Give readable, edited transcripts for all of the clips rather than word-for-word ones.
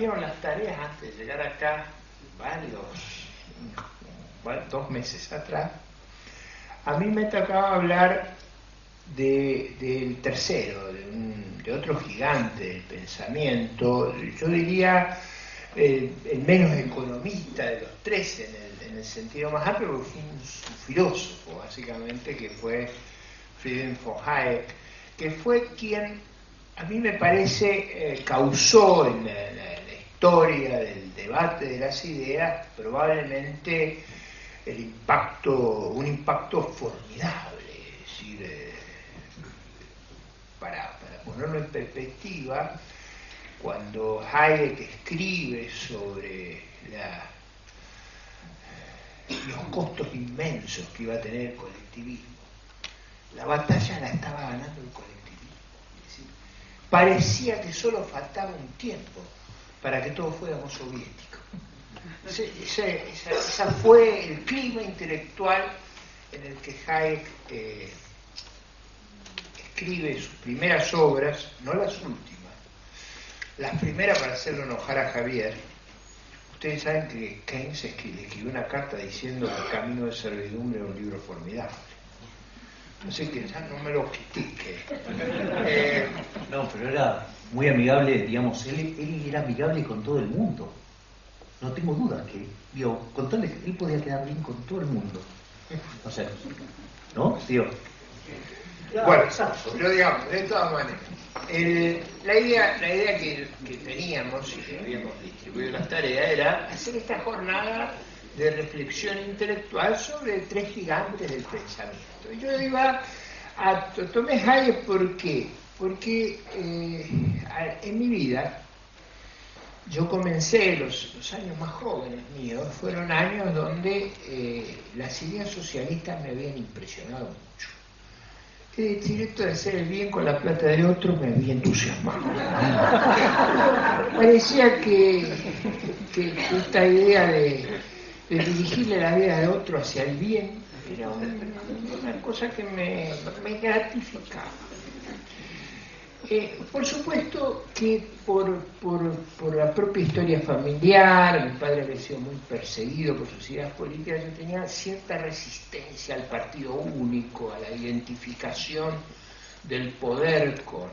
compartieron las tareas antes de llegar acá, varios 2 meses atrás, a mí me tocaba hablar del tercero, de otro gigante del pensamiento, yo diría el menos economista de los tres en el sentido más amplio, porque fue un filósofo básicamente, que fue Friedrich von Hayek, que fue quien a mí me parece causó en la historia del debate de las ideas probablemente un impacto formidable. Es decir, para ponerlo en perspectiva, cuando Hayek escribe sobre los costos inmensos que iba a tener el colectivismo, la batalla la estaba ganando el colectivismo. Es decir, parecía que solo faltaba un tiempo para que todos fuéramos soviéticos. Esa fue el clima intelectual en el que Hayek escribe sus primeras obras, no las últimas, las primeras para hacerlo enojar a Javier. Ustedes saben que Keynes le escribió una carta diciendo que El camino de servidumbre era un libro formidable. Así que ya no me lo critique. No, pero era muy amigable, digamos, él era amigable con todo el mundo. No tengo duda que, con tal de que él podía quedar bien con todo el mundo. O sea, ¿no? Digo. Bueno, pero digamos, de todas maneras, la idea que teníamos y que habíamos distribuido las tareas era hacer esta jornada de reflexión intelectual sobre 3 gigantes del pensamiento. Yo iba tomé Hayek, ¿por qué? Porque en mi vida yo comencé, los años más jóvenes míos fueron años donde las ideas socialistas me habían impresionado mucho. Es decir, esto de hacer el bien con la plata de otro me había entusiasmado. Parecía que esta idea de dirigirle la vida de otro hacia el bien era una cosa que me gratificaba. Por supuesto que por la propia historia familiar, mi padre había sido muy perseguido por sus ideas políticas, yo tenía cierta resistencia al partido único, a la identificación del poder con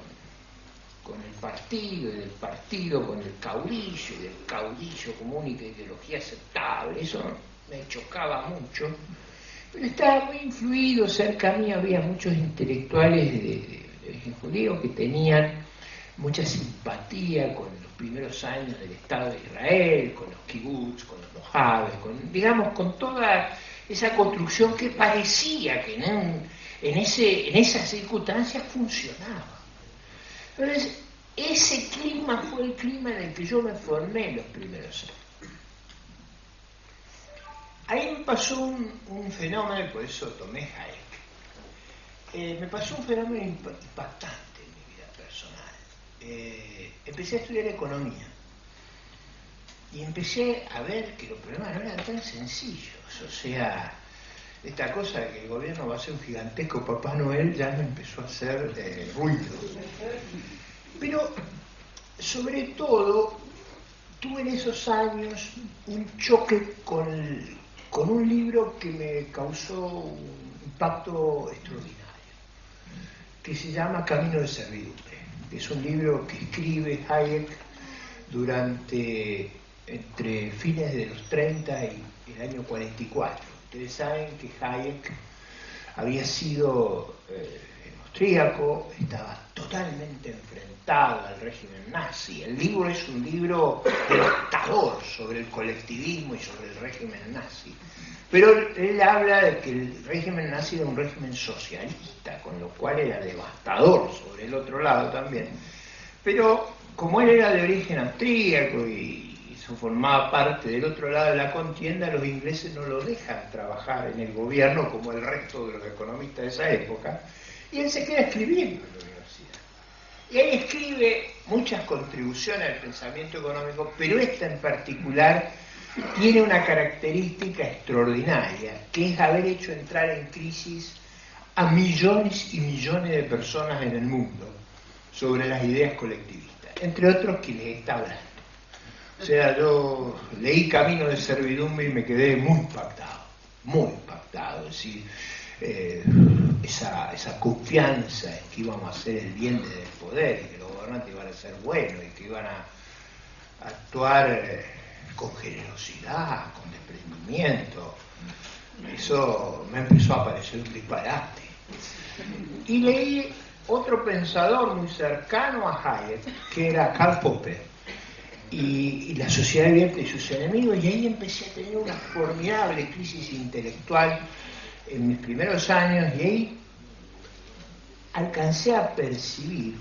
el partido, y del partido con el caudillo, y del caudillo como única ideología aceptable. Eso me chocaba mucho, pero estaba muy influido. Cerca mí había muchos intelectuales de origen judío que tenían mucha simpatía con los primeros años del Estado de Israel, con los kibbutz, con los mojaves, con toda esa construcción que parecía que en esas circunstancias funcionaba. Entonces, ese clima fue el clima en el que yo me formé en los primeros años. Ahí me pasó un fenómeno, y por eso tomé Hayek. Me pasó un fenómeno impactante en mi vida personal. Empecé a estudiar economía y empecé a ver que los problemas no eran tan sencillos. O sea, esta cosa de que el gobierno va a ser un gigantesco Papá Noel ya me empezó a hacer ruido. Pero, sobre todo, tuve en esos años un choque con un libro que me causó un impacto extraordinario, que se llama Camino de servidumbre. Es un libro que escribe Hayek entre fines de los 30 y el año 44. Ustedes saben que Hayek había sido austríaco, estaba totalmente enfrentado al régimen nazi. El libro es un libro devastador sobre el colectivismo y sobre el régimen nazi. Pero él habla de que el régimen nazi era un régimen socialista, con lo cual era devastador sobre el otro lado también. Pero como él era de origen austríaco y eso formaba parte del otro lado de la contienda, los ingleses no lo dejan trabajar en el gobierno como el resto de los economistas de esa época, y él se queda escribiendo en la universidad. Y ahí escribe muchas contribuciones al pensamiento económico, pero esta en particular tiene una característica extraordinaria, que es haber hecho entrar en crisis a millones y millones de personas en el mundo sobre las ideas colectivistas, entre otros quienes está hablando. O sea, yo leí Camino de Servidumbre y me quedé muy impactado, muy impactado. Es decir, esa confianza en que íbamos a hacer el bien desde el poder y que los gobernantes iban a ser buenos y que iban a actuar con generosidad, con desprendimiento. Eso me empezó a parecer un disparate. Y leí otro pensador muy cercano a Hayek, que era Karl Popper, y la sociedad abierta y sus enemigos, y ahí empecé a tener una formidable crisis intelectual en mis primeros años, y ahí alcancé a percibir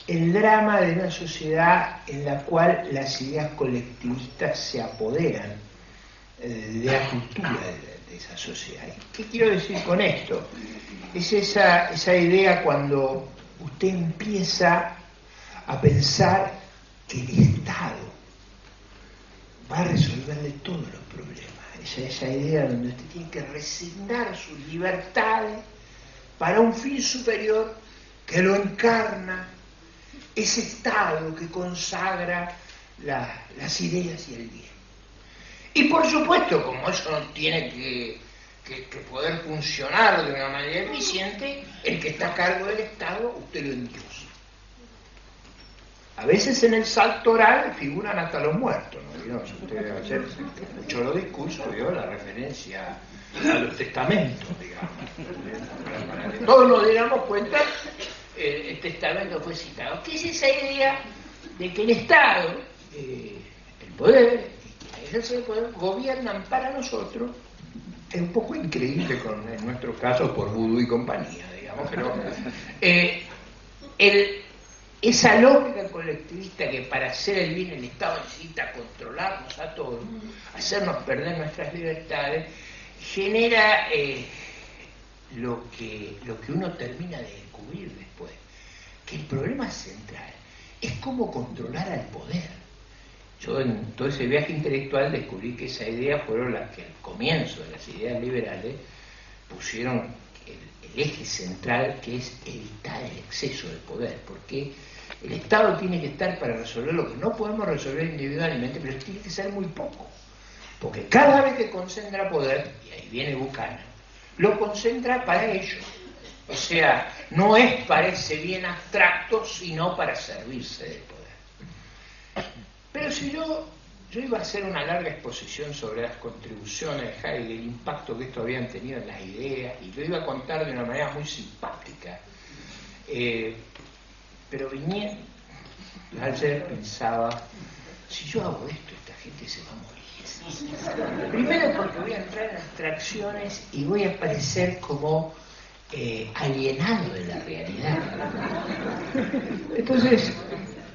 el drama de una sociedad en la cual las ideas colectivistas se apoderan de la cultura de esa sociedad. ¿Qué quiero decir con esto? Es esa idea cuando usted empieza a pensar que el Estado va a resolverle todos los problemas. Esa idea donde usted tiene que resignar sus libertades para un fin superior que lo encarna ese Estado que consagra las ideas y el bien. Y por supuesto, como eso no tiene que poder funcionar de una manera eficiente, el que está a cargo del Estado, usted lo endiosa. A veces en el salto oral figuran hasta los muertos, ¿no? Si usted ayer escuchó los discursos, vio la referencia a los testamentos, digamos. Para que todos nos diéramos cuenta, el testamento fue citado. ¿Qué es esa idea de que el Estado, el poder, el poder, gobiernan para nosotros? Es un poco increíble en nuestro caso por Vudú y compañía, digamos, pero esa lógica colectivista que para hacer el bien el Estado necesita controlarnos a todos, hacernos perder nuestras libertades, genera lo que uno termina de descubrir después, que el problema central es cómo controlar al poder. Yo en todo ese viaje intelectual descubrí que esa idea fueron las que al comienzo de las ideas liberales pusieron el eje central, que es evitar el exceso de poder, porque el Estado tiene que estar para resolver lo que no podemos resolver individualmente, pero tiene que ser muy poco, porque cada vez que concentra poder, y ahí viene Buchanan, lo concentra para ello. O sea, no es para ese bien abstracto, sino para servirse del poder. Pero si yo iba a hacer una larga exposición sobre las contribuciones de Hayek, el impacto que esto habían tenido en las ideas, y lo iba a contar de una manera muy simpática, pero ayer pensaba, si yo hago esto, esta gente se va a morir. Primero porque voy a entrar en abstracciones y voy a parecer como alienado de la realidad. Entonces,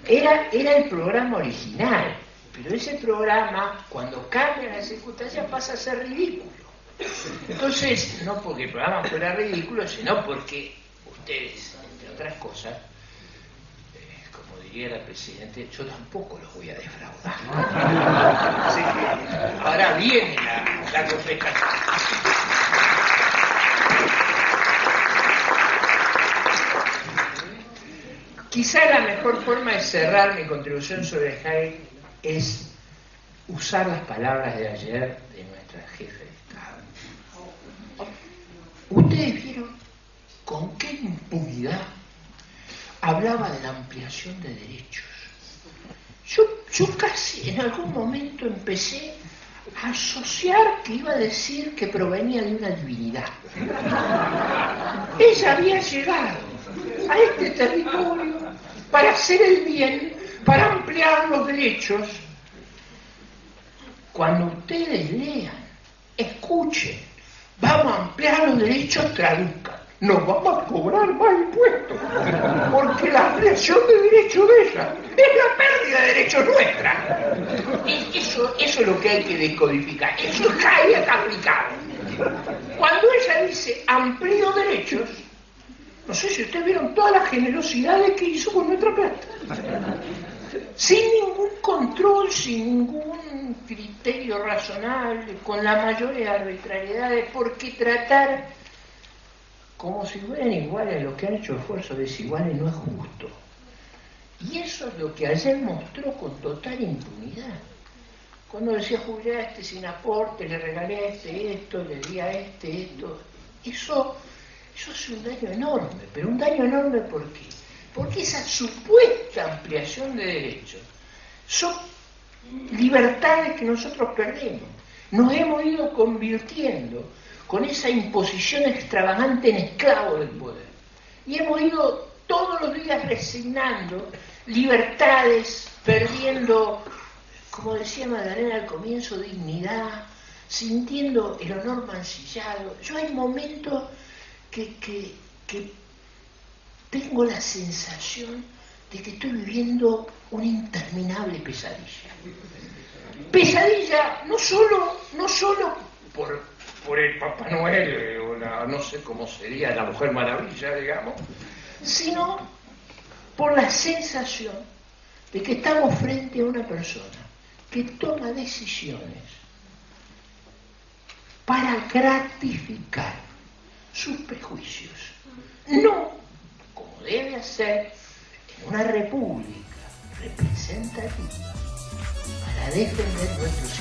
era el programa original, pero ese programa, cuando cambian las circunstancias, pasa a ser ridículo. Entonces, no porque el programa fuera ridículo, sino porque ustedes, entre otras cosas, como diría la Presidenta, yo tampoco los voy a defraudar. Así que ahora viene la contestación. Quizá la mejor forma de cerrar mi contribución sobre Hayek es usar las palabras de ayer de nuestra jefe de Estado. Ustedes vieron con qué impunidad hablaba de la ampliación de derechos. Yo casi en algún momento empecé a asociar que iba a decir que provenía de una divinidad. Ella había llegado a este territorio para hacer el bien, para ampliar los derechos. Cuando ustedes lean, escuchen, vamos a ampliar los derechos, traduzcan. Nos vamos a cobrar más impuestos, porque la ampliación de derechos de ella es la pérdida de derechos nuestra. Eso es lo que hay que descodificar. Eso es Hayek aplicado. Cuando ella dice amplío derechos, no sé si ustedes vieron todas las generosidades que hizo con nuestra plata. Sin ningún control, sin ningún criterio razonable, con la mayor arbitrariedad, porque tratar como si fueran iguales los que han hecho esfuerzos desiguales no es justo. Y eso es lo que ayer mostró con total impunidad. Cuando decía, jubilé a este sin aporte, le regalé a este esto, le di a este esto. Eso hace un daño enorme. Pero un daño enorme, ¿por qué? Porque esa supuesta ampliación de derechos son libertades que nosotros perdemos. Nos hemos ido convirtiendo con esa imposición extravagante en esclavos del poder. Y hemos ido todos los días resignando libertades, perdiendo, como decía Magdalena al comienzo, dignidad, sintiendo el honor mancillado. Yo hay momentos que tengo la sensación de que estoy viviendo una interminable pesadilla. Pesadilla no solo por el Papá Noel o no sé cómo sería la Mujer Maravilla, digamos, sino por la sensación de que estamos frente a una persona que toma decisiones para gratificar sus prejuicios, no como debe hacer en una república representativa para defender nuestros